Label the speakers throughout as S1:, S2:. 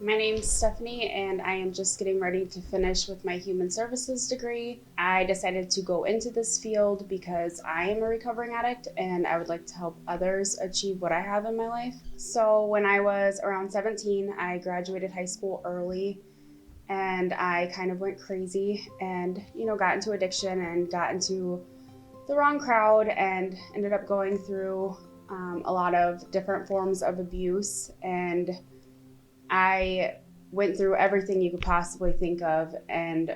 S1: My name's Stephanie, and I am just getting ready to finish with my human services degree. I decided to go into this field because I am a recovering addict and I would like to help others achieve what I have in my life. So when I was around 17, I graduated high school early and I kind of went crazy and, got into addiction and got into the wrong crowd and ended up going through a lot of different forms of abuse. And I went through everything you could possibly think of and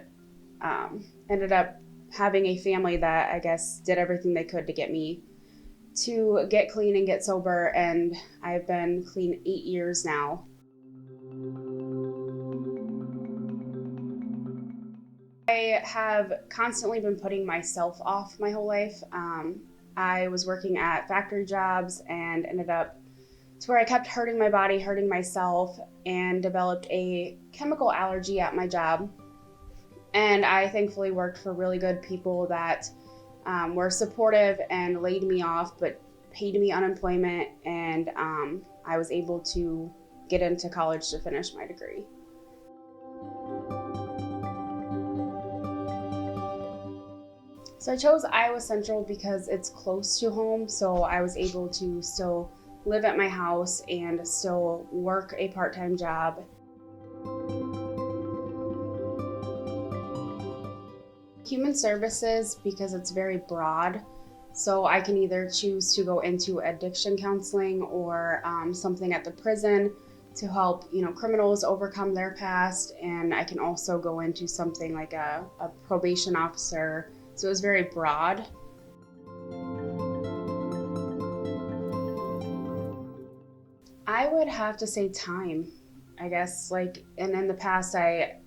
S1: ended up having a family that I guess did everything they could to get me to get clean and get sober. And I've been clean 8 years now. I have constantly been putting myself off my whole life. I was working at factory jobs and ended up to where I kept hurting my body, hurting myself, and developed a chemical allergy at my job. And I thankfully worked for really good people that were supportive and laid me off, but paid me unemployment, and I was able to get into college to finish my degree. So I chose Iowa Central because it's close to home, so I was able to still live at my house and still work a part-time job. Human services because it's very broad, so I can either choose to go into addiction counseling or something at the prison to help criminals overcome their past, and I can also go into something like a probation officer. So it was very broad. I would have to say time, I guess. And in the past, I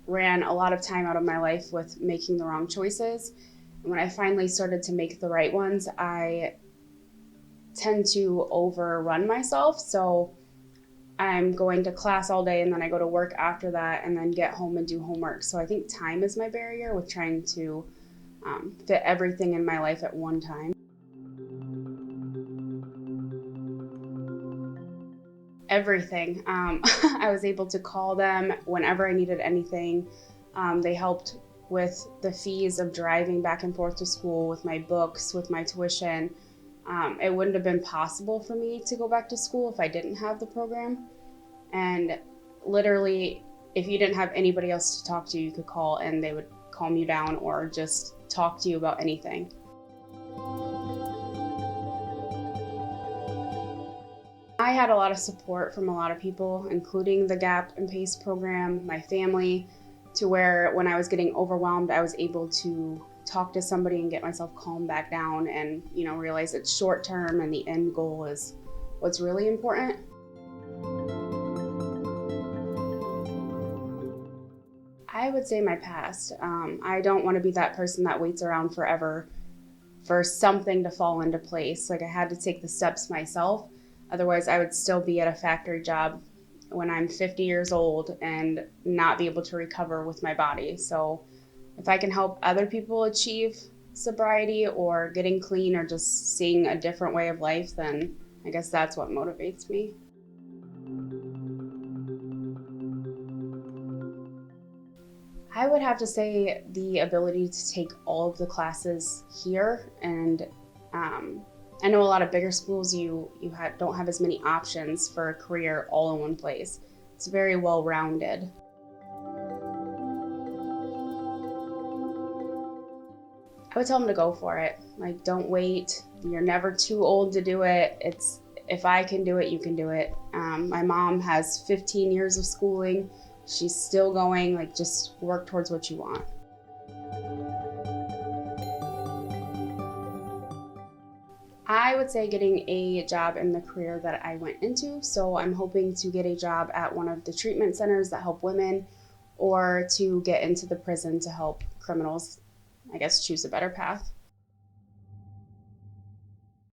S1: ran a lot of time out of my life with making the wrong choices. And when I finally started to make the right ones, I tend to overrun myself. So I'm going to class all day and then I go to work after that and then get home and do homework. So I think time is my barrier with trying to fit everything in my life at one time. Everything. I was able to call them whenever I needed anything. They helped with the fees of driving back and forth to school, with my books, with my tuition. It wouldn't have been possible for me to go back to school if I didn't have the program. And literally, if you didn't have anybody else to talk to, you could call and they would calm you down or just talk to you about anything. I had a lot of support from a lot of people, including the GAP and PACE program, my family, to where when I was getting overwhelmed, I was able to talk to somebody and get myself calmed back down and, realize it's short term and the end goal is what's really important. I would say my past. I don't want to be that person that waits around forever for something to fall into place. I had to take the steps myself. Otherwise, I would still be at a factory job when I'm 50 years old and not be able to recover with my body. So if I can help other people achieve sobriety or getting clean or just seeing a different way of life, then I guess that's what motivates me. I would have to say the ability to take all of the classes here, and I know a lot of bigger schools don't have as many options for a career all in one place. It's very well-rounded. I would tell them to go for it. Don't wait. You're never too old to do it. If I can do it, you can do it. My mom has 15 years of schooling. She's still going. Just work towards what you want. I would say getting a job in the career that I went into. So I'm hoping to get a job at one of the treatment centers that help women, or to get into the prison to help criminals, I guess, choose a better path.